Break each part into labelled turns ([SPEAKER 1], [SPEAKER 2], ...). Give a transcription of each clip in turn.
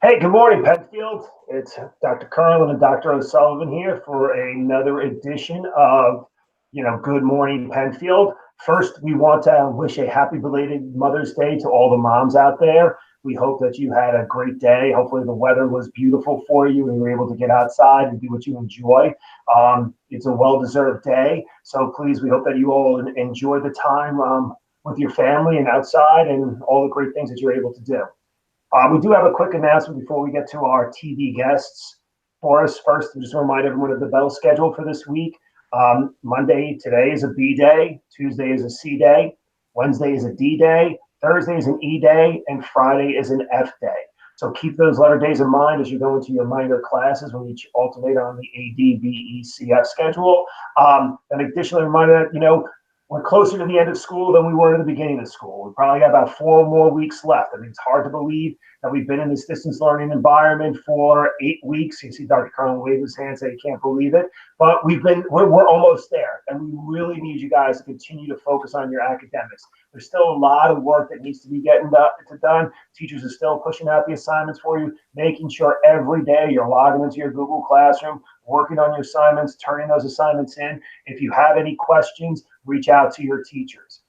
[SPEAKER 1] Hey, good morning, Penfield. It's Dr. Carlin and Dr. O'Sullivan here for another edition of, Good Morning Penfield. First, we want to wish a happy belated Mother's Day to all the moms out there. We hope that you had a great day. Hopefully, the weather was beautiful for you and you were able to get outside and do what you enjoy. It's a well deserved day. So, please, we hope that you all enjoy the time with your family and outside and all the great things that you're able to do. We do have a quick announcement before we get to our TV guests. For us, first, just to remind everyone of the bell schedule for this week. Monday, today is a B day. Tuesday is a C day. Wednesday is a D day. Thursday is an E day. And Friday is an F day. So keep those letter days in mind as you go into your minor classes when you alternate on the A, D, B, E, C, F schedule. And additionally, reminder that, we're closer to the end of school than we were in the beginning of school. We probably got about 4 more weeks left. I mean, it's hard to believe that we've been in this distance learning environment for 8 weeks. You see Dr. Carlin wave his hand, say he can't believe it. But we're almost there. And we really need you guys to continue to focus on your academics. There's still a lot of work that needs to be getting done. Teachers are still pushing out the assignments for you, making sure every day you're logging into your Google Classroom, working on your assignments, turning those assignments in. If you have any questions, reach out to your teachers.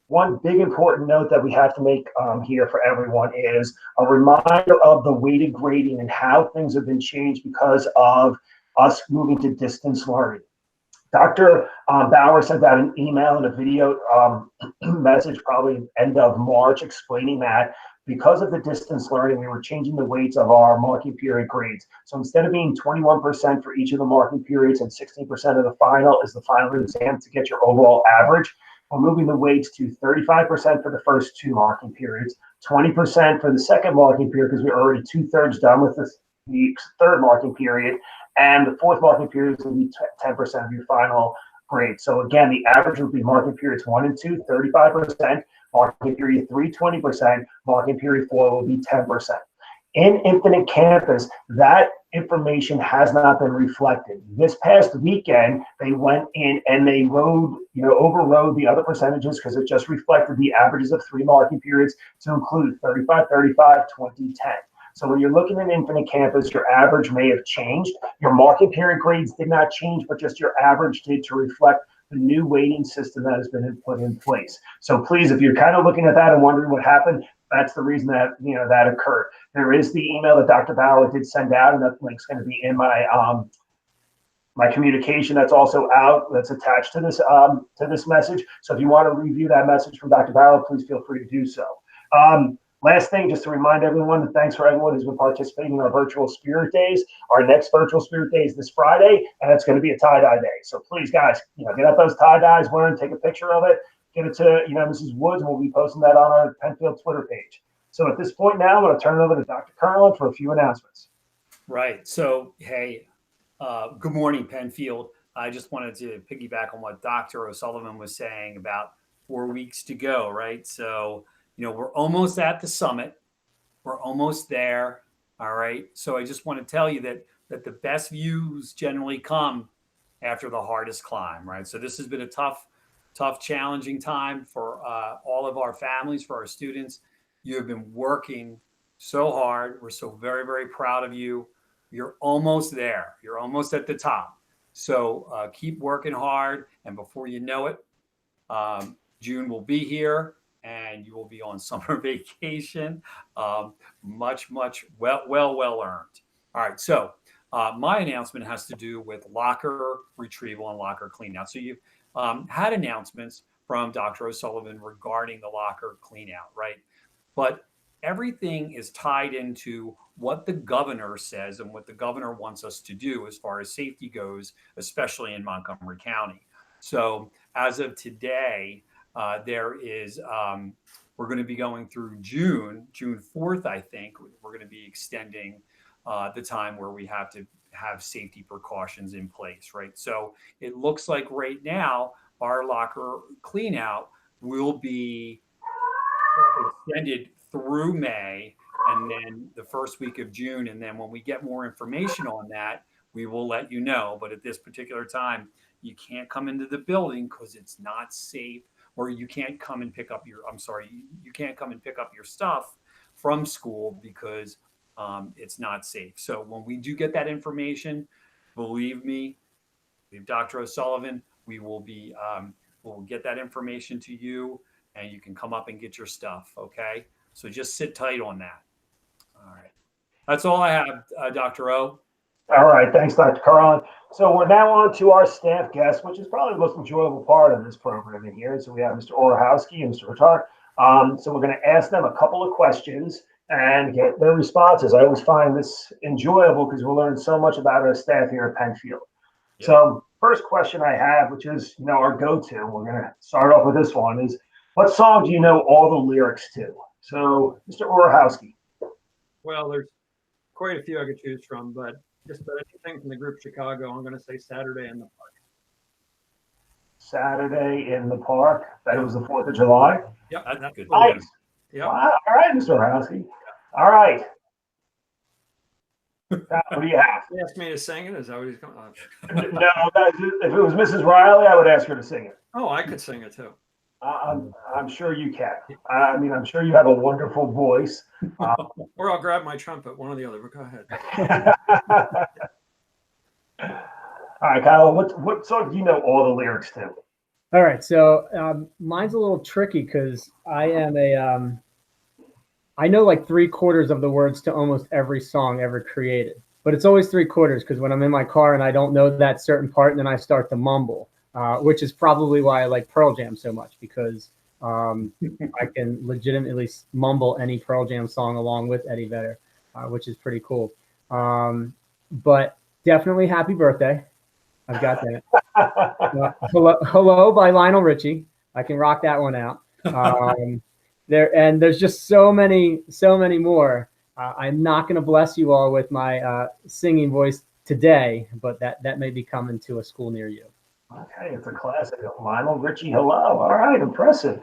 [SPEAKER 1] One big important note that we have to make here for everyone is a reminder of the weighted grading and how things have been changed because of us moving to distance learning. Dr. Bauer sent out an email and a video message probably end of March explaining that because of the distance learning, we were changing the weights of our marking period grades. So instead of being 21% for each of the marking periods and 16% of the final is the final exam to get your overall average, we're moving the weights to 35% for the first two marking periods, 20% for the second marking period because we're already two-thirds done with the third marking period, and the fourth marking period is going to be 10% of your final grade. So again, the average would be marking periods 1 and 2, 35%, marking period 3, 20%, marking period 4 will be 10%. In Infinite Campus, that information has not been reflected. This past weekend, they went in and they overrode the other percentages because it just reflected the averages of 3 marking periods to include 35, 35, 20, 10. So when you're looking at Infinite Campus, your average may have changed. Your marking period grades did not change, but just your average did to reflect the new weighting system that has been put in place. So please, if you're kind of looking at that and wondering what happened, that's the reason that that occurred. There is the email that Dr. Bauer did send out, and that link's going to be in my communication that's also out that's attached to this message. So if you want to review that message from Dr. Bauer, please feel free to do so. Last thing, just to remind everyone, thanks for everyone who's been participating in our virtual Spirit Days. Our next virtual Spirit Day is this Friday, and it's going to be a tie-dye day. So please, guys, get out those tie-dyes, wear them, take a picture of it, get it to Mrs. Woods, and we'll be posting that on our Penfield Twitter page. So at this point now, I'm going to turn it over to Dr. Carlin for a few announcements.
[SPEAKER 2] Right. So, hey, good morning, Penfield. I just wanted to piggyback on what Dr. O'Sullivan was saying about 4 weeks to go, right? So, we're almost at the summit. We're almost there. All right. So I just want to tell you that the best views generally come after the hardest climb, right? So this has been a tough, challenging time for all of our families, for our students. You have been working so hard. We're so very, very proud of you. You're almost there. You're almost at the top. So keep working hard, and before you know it, June will be here, and you will be on summer vacation. Much well earned. All right, so my announcement has to do with locker retrieval and locker cleanout. So you've had announcements from Dr. O'Sullivan regarding the locker cleanout, right? But everything is tied into what the governor says and what the governor wants us to do as far as safety goes, especially in Montgomery County. So as of today, there is we're going to be going through June 4th, I think. We're going to be extending the time where we have to have safety precautions in place, right? So it looks like right now our locker cleanout will be extended through May and then the first week of June. And then when we get more information on that, we will let you know. But at this particular time, you can't come into the building because it's not safe, or you can't come and pick up your, I'm sorry, you can't come and pick up your stuff from school because it's not safe. So when we do get that information, believe me, leave Dr. O'Sullivan. We will be we'll get that information to you, and you can come up and get your stuff. Okay. So just sit tight on that. All right. That's all I have, Dr. O.
[SPEAKER 1] All right, thanks, Dr. Carlin. So we're now on to our staff guest, which is probably the most enjoyable part of this program in here. So we have Mr. Orahowski and Mr. Ratar. So we're going to ask them a couple of questions and get their responses. I always find this enjoyable because we'll learn so much about our staff here at Penfield. Yep. So first question I have, which is, our go-to, we're going to start off with this one, is what song do you know all the lyrics to? So Mr. Orahowski.
[SPEAKER 3] Well, there's quite a few I could choose from, but just about anything from the group Chicago, I'm going to say Saturday in the Park.
[SPEAKER 1] Saturday in the Park. That was the 4th of July?
[SPEAKER 2] Yep, that's good.
[SPEAKER 1] Nice.
[SPEAKER 3] Yep.
[SPEAKER 1] Wow. All right, Mr. Orahowski. All right. What do you have?
[SPEAKER 3] He asked me to sing it. Is that what he's going
[SPEAKER 1] to? No, if it was Mrs. Riley, I would ask her to sing it.
[SPEAKER 3] Oh, I could sing it too.
[SPEAKER 1] I'm sure you can. I mean, I'm sure you have a wonderful voice.
[SPEAKER 3] Or I'll grab my trumpet, one or the other, but go ahead.
[SPEAKER 1] All right, Kyle, what song do you know all the lyrics to?
[SPEAKER 4] All right, so mine's a little tricky because I am I know like 3/4 of the words to almost every song ever created, but it's always 3/4 because when I'm in my car and I don't know that certain part, and then I start to mumble. Which is probably why I like Pearl Jam so much, because I can legitimately mumble any Pearl Jam song along with Eddie Vedder, which is pretty cool. But definitely Happy Birthday. I've got that. Hello by Lionel Richie. I can rock that one out. There's just so many more. I'm not going to bless you all with my singing voice today, but that may be coming to a school near you.
[SPEAKER 1] Okay, it's a classic. Lionel Richie, hello. All right, impressive.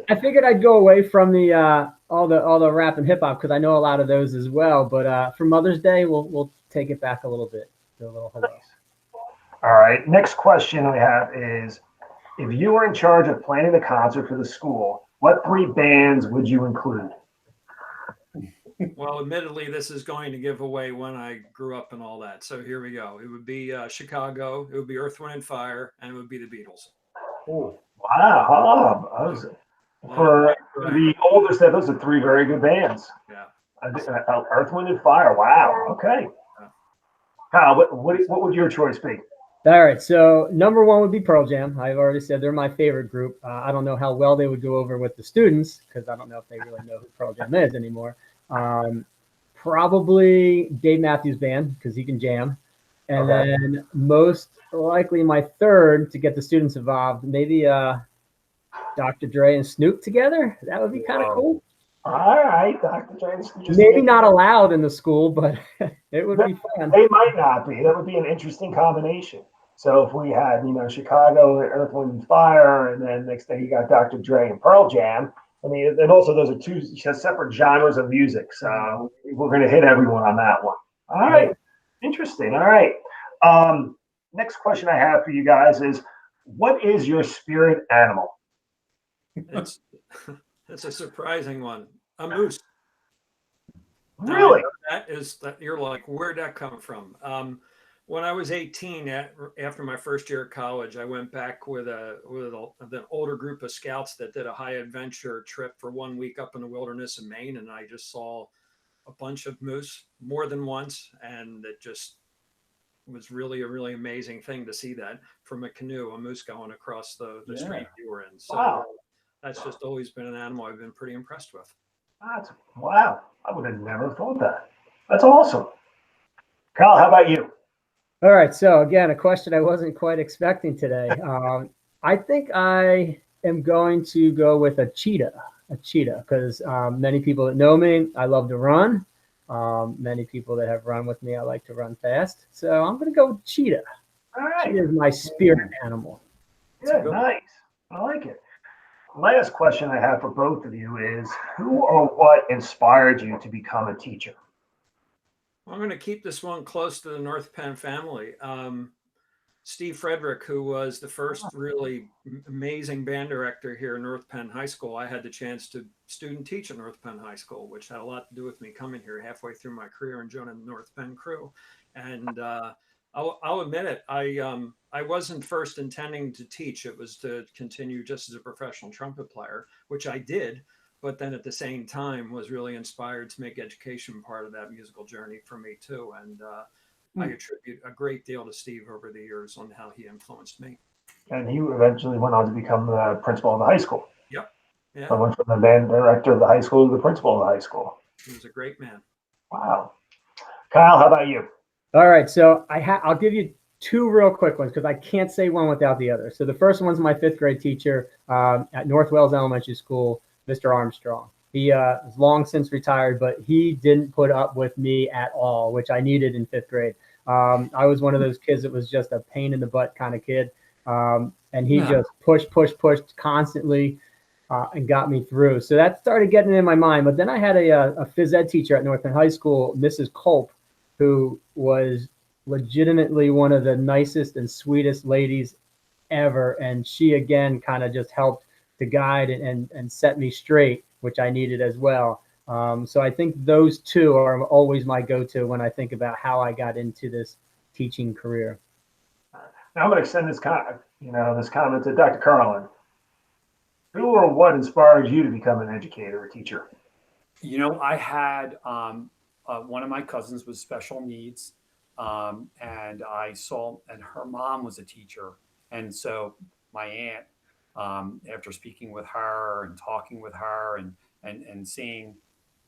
[SPEAKER 4] I figured I'd go away from the all the rap and hip hop because I know a lot of those as well. But for Mother's Day, we'll take it back a little bit. Do a little hello.
[SPEAKER 1] Nice. All right, next question I have is: if you were in charge of planning the concert for the school, what 3 bands would you include?
[SPEAKER 3] Well, admittedly, this is going to give away when I grew up and all that. So here we go. It would be Chicago. It would be Earth, Wind, and Fire, and it would be the Beatles.
[SPEAKER 1] Oh, wow. For the older set, those are 3 very good bands.
[SPEAKER 3] Yeah.
[SPEAKER 1] Earth, Wind, and Fire. Wow. Okay. Kyle, what would your choice be?
[SPEAKER 4] All right. So number 1 would be Pearl Jam. I've already said they're my favorite group. I don't know how well they would go over with the students because I don't know if they really know who Pearl Jam is anymore. Probably Dave Matthews Band because he can jam, and then most likely my 3rd to get the students involved, maybe Dr. Dre and Snoop together. That would be kind of cool.
[SPEAKER 1] All right, Dr. Dre and Snoop.
[SPEAKER 4] Maybe not allowed in the school, but it would be fun.
[SPEAKER 1] They might not be. That would be an interesting combination. So if we had, Chicago, Earth, Wind, and Fire, and then next day you got Dr. Dre and Pearl Jam. I mean, and also those are 2 separate genres of music. So we're going to hit everyone on that one. All right. Interesting. All right. Next question I have for you guys is, what is your spirit animal?
[SPEAKER 3] It's a surprising one. A moose.
[SPEAKER 1] Really?
[SPEAKER 3] That you're like, where'd that come from? When I was 18, after my first year of college, I went back with an older group of scouts that did a high adventure trip for 1 week up in the wilderness in Maine, and I just saw a bunch of moose more than once, and it just was really a really amazing thing to see that from a canoe, a moose going across the stream you were in. So that's just always been an animal I've been pretty impressed with.
[SPEAKER 1] Wow. I would have never thought that. That's awesome. Kyle, how about you?
[SPEAKER 4] All right. So again, a question I wasn't quite expecting today. I think I am going to go with a cheetah, because many people that know me, I love to run. Many people that have run with me, I like to run fast. So I'm going to go with cheetah.
[SPEAKER 1] All right.
[SPEAKER 4] Cheetah is my spirit animal.
[SPEAKER 1] Yeah, nice. I like it. Last question I have for both of you is, who or what inspired you to become a teacher?
[SPEAKER 3] I'm going to keep this one close to the North Penn family. Steve Frederick, who was the first really amazing band director here in North Penn High School. I had the chance to student teach at North Penn High School, which had a lot to do with me coming here halfway through my career and joining the North Penn crew. And I'll admit it, I wasn't first intending to teach. It was to continue just as a professional trumpet player, which I did. But then at the same time was really inspired to make education part of that musical journey for me too. And I attribute a great deal to Steve over the years on how he influenced me.
[SPEAKER 1] And he eventually went on to become the principal of the high school.
[SPEAKER 3] Yep. Yeah.
[SPEAKER 1] So I went from the band director of the high school to the principal of the high school.
[SPEAKER 3] He was a great man.
[SPEAKER 1] Wow. Kyle, how about you?
[SPEAKER 4] All right, so I'll give you two real quick ones because I can't say one without the other. So the first one's my fifth grade teacher at North Wales Elementary School, Mr. Armstrong. He is long since retired, but he didn't put up with me at all, which I needed in fifth grade. I was one of those kids that was just a pain in the butt kind of kid. And he just pushed constantly and got me through. So that started getting in my mind. But then I had a phys ed teacher at North Penn High School, Mrs. Culp, who was legitimately one of the nicest and sweetest ladies ever. And she, again, kind of just helped to guide and set me straight, which I needed as well. So I think those two are always my go-to when I think about how I got into this teaching career.
[SPEAKER 1] Now I'm going to extend this comment to Dr. Carlin. Who or what inspired you to become an educator or teacher?
[SPEAKER 2] I had one of my cousins with special needs, and I saw, and her mom was a teacher. And so my aunt, after speaking with her and talking with her and seeing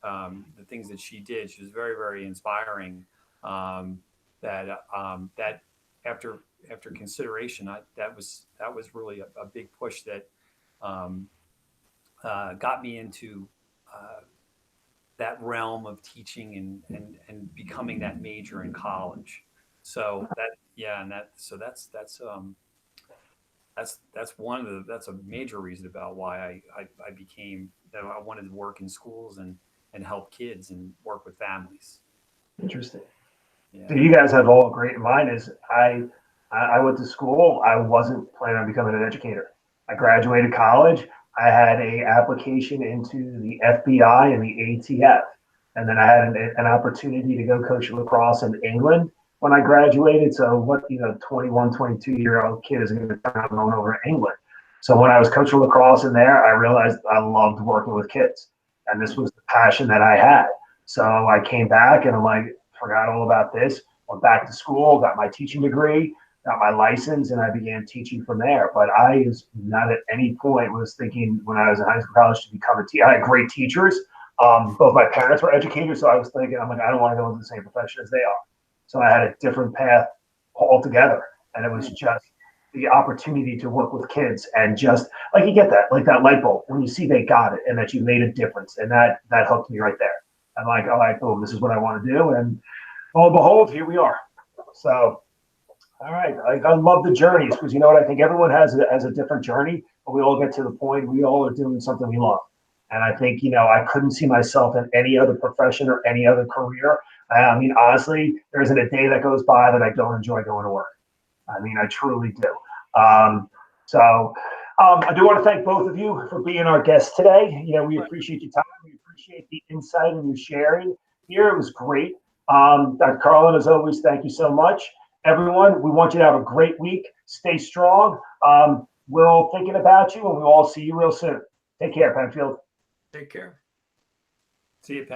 [SPEAKER 2] the things that she did, she was very, very inspiring. That after consideration, that was really a big push that got me into that realm of teaching and becoming that major in college. So that's a major reason about why I became, I wanted to work in schools and help kids and work with families.
[SPEAKER 1] Interesting.
[SPEAKER 2] Yeah.
[SPEAKER 1] So you guys have all great in mind. Is I went to school. I wasn't planning on becoming an educator. I graduated college. I had a application into the FBI and the ATF. And then I had an opportunity to go coach lacrosse in England when I graduated. So what, 21, 22-year-old kid is going to turn going over to England. So when I was coaching lacrosse in there, I realized I loved working with kids. And this was the passion that I had. So I came back and I'm like, forgot all about this, went back to school, got my teaching degree, got my license, and I began teaching from there. But I was not at any point was thinking when I was in high school, college to become a teacher. I had great teachers. Both my parents were educators, so I was thinking, I'm like, I don't want to go into the same profession as they are. So I had a different path altogether. And it was just the opportunity to work with kids and just like you get that, like that light bulb when you see they got it and that you made a difference. And that hooked me right there. I'm like, all right, boom, this is what I want to do. And lo and behold, here we are. So, all right. I love the journeys because you know what? I think everyone has a different journey, but we all get to the point we all are doing something we love. And I think, I couldn't see myself in any other profession or any other career. I mean, honestly, there isn't a day that goes by that I don't enjoy going to work. I mean, I truly do. I do want to thank both of you for being our guests today. We appreciate your time. We appreciate the insight and your sharing here. It was great. Dr. Carlin, as always, thank you so much. Everyone, we want you to have a great week. Stay strong. We're all thinking about you, and we'll all see you real soon. Take care, Penfield.
[SPEAKER 3] Take care.
[SPEAKER 2] See you, Penn.